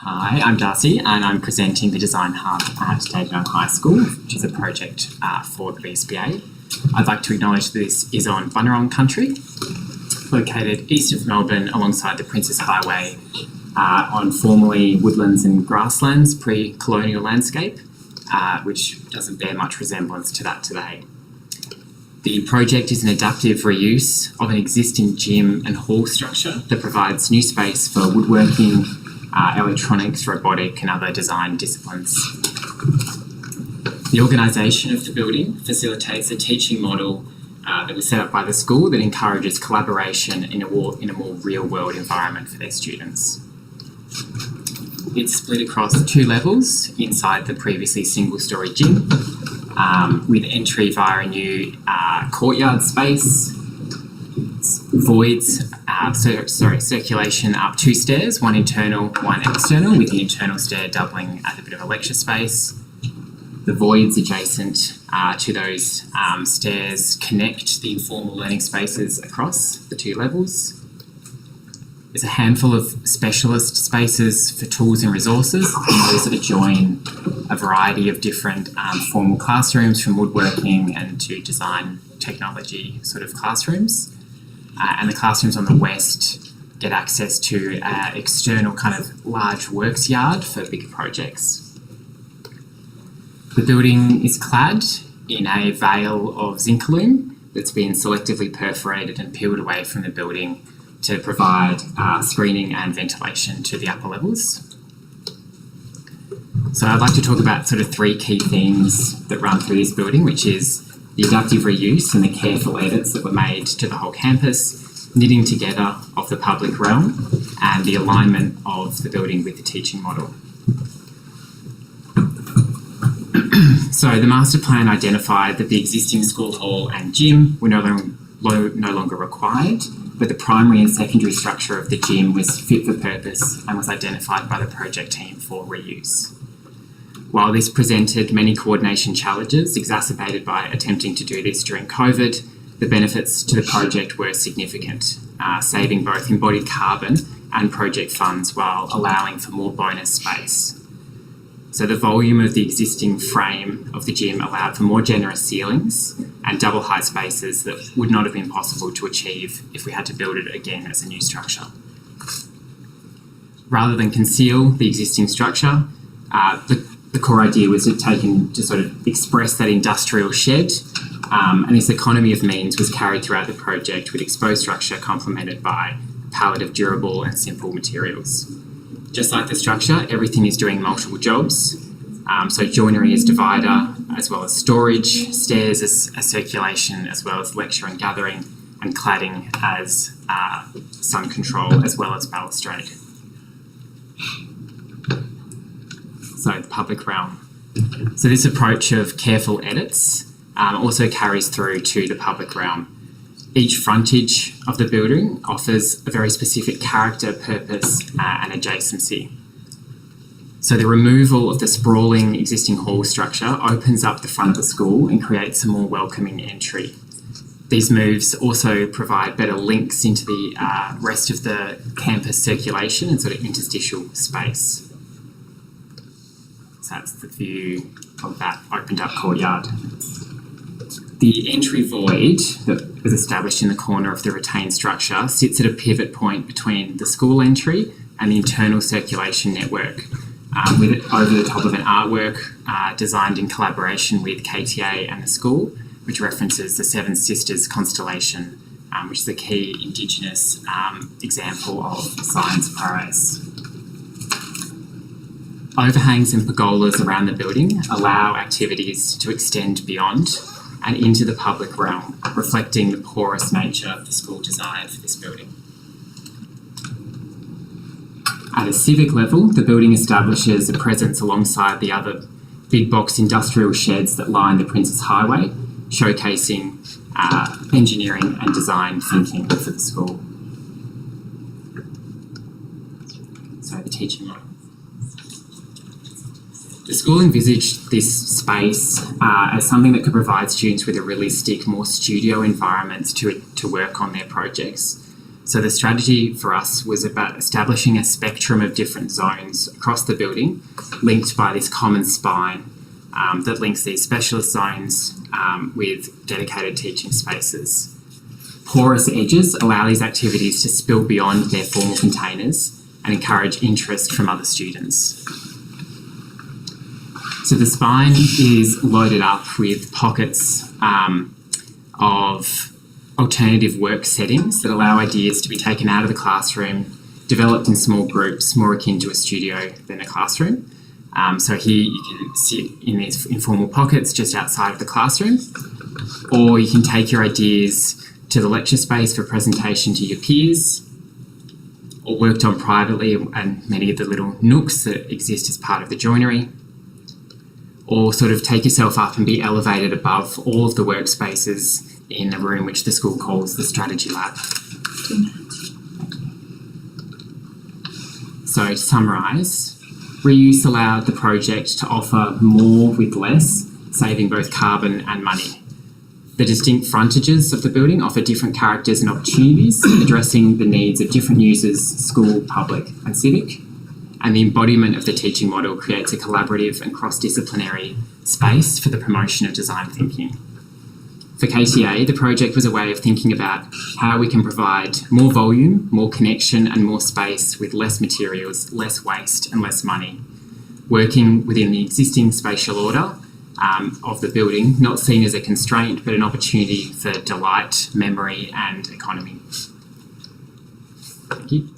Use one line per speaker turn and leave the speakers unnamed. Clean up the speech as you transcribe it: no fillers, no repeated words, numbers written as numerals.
Hi, I'm Darcy and I'm presenting the Design Hub at Dandenong High School, which is a project for the VSBA. I'd like to acknowledge this is on Bunurong country, located east of Melbourne alongside the Princes Highway on formerly woodlands and grasslands, pre-colonial landscape, which doesn't bear much resemblance to that today. The project is an adaptive reuse of an existing gym and hall structure that provides new space for woodworking, electronics, robotic and other design disciplines. The organisation of the building facilitates a teaching model that was set up by the school that encourages collaboration in a more real-world environment for their students. It's split across 2 levels inside the previously single-storey gym, with entry via a new courtyard space, voids, circulation up 2 stairs, one internal, one external, with the internal stair doubling as a bit of a lecture space. The voids adjacent to those stairs connect the informal learning spaces across the 2 levels. There's a handful of specialist spaces for tools and resources, and those adjoin a variety of different formal classrooms, from woodworking and to design technology sort of classrooms. And the classrooms on the west get access to external kind of large works yard for bigger projects. The building is clad in a veil of zinc loom that's been selectively perforated and peeled away from the building to provide screening and ventilation to the upper levels. So I'd like to talk about sort of 3 key themes that run through this building, which is the adaptive reuse and the careful edits that were made to the whole campus, knitting together of the public realm, and the alignment of the building with the teaching model. So the master plan identified that the existing school hall and gym were no longer required, but the primary and secondary structure of the gym was fit for purpose and was identified by the project team for reuse. While this presented many coordination challenges exacerbated by attempting to do this during COVID, the benefits to the project were significant, saving both embodied carbon and project funds while allowing for more bonus space. So the volume of the existing frame of the gym allowed for more generous ceilings and double height spaces that would not have been possible to achieve if we had to build it again as a new structure. Rather than conceal the existing structure, the core idea was to sort of express that industrial shed, and this economy of means was carried throughout the project, with exposed structure complemented by a palette of durable and simple materials. Just like the structure, everything is doing multiple jobs. So joinery as divider, as well as storage, stairs as a circulation, as well as lecture and gathering, and cladding as sun control, as well as balustrade. So the public realm. So this approach of careful edits also carries through to the public realm. Each frontage of the building offers a very specific character, purpose, and adjacency. So the removal of the sprawling existing hall structure opens up the front of the school and creates a more welcoming entry. These moves also provide better links into the rest of the campus circulation and sort of interstitial space. So that's the view of that opened up courtyard. The entry void that was established in the corner of the retained structure sits at a pivot point between the school entry and the internal circulation network, with it over the top of an artwork designed in collaboration with KTA and the school, which references the Seven Sisters constellation, which is a key Indigenous example of science prowess. Overhangs and pergolas around the building allow activities to extend beyond and into the public realm, reflecting the porous nature of the school design for this building. At a civic level, the building establishes a presence alongside the other big box industrial sheds that line the Princes Highway, showcasing engineering and design thinking for the school. So the teaching model. The school envisaged this space as something that could provide students with a realistic, more studio environment to work on their projects. So the strategy for us was about establishing a spectrum of different zones across the building, linked by this common spine that links these specialist zones with dedicated teaching spaces. Porous edges allow these activities to spill beyond their formal containers and encourage interest from other students. So the spine is loaded up with pockets of alternative work settings that allow ideas to be taken out of the classroom, developed in small groups, more akin to a studio than a classroom. So here you can sit in these informal pockets just outside of the classroom, or you can take your ideas to the lecture space for presentation to your peers, or worked on privately and many of the little nooks that exist as part of the joinery, or sort of take yourself up and be elevated above all of the workspaces in a room which the school calls the Strategy Lab. So to summarise, reuse allowed the project to offer more with less, saving both carbon and money. The distinct frontages of the building offer different characters and opportunities, addressing the needs of different users, school, public and civic. And the embodiment of the teaching model creates a collaborative and cross-disciplinary space for the promotion of design thinking. For KTA, the project was a way of thinking about how we can provide more volume, more connection and more space with less materials, less waste and less money, working within the existing spatial order of the building, not seen as a constraint but an opportunity for delight, memory and economy. Thank you.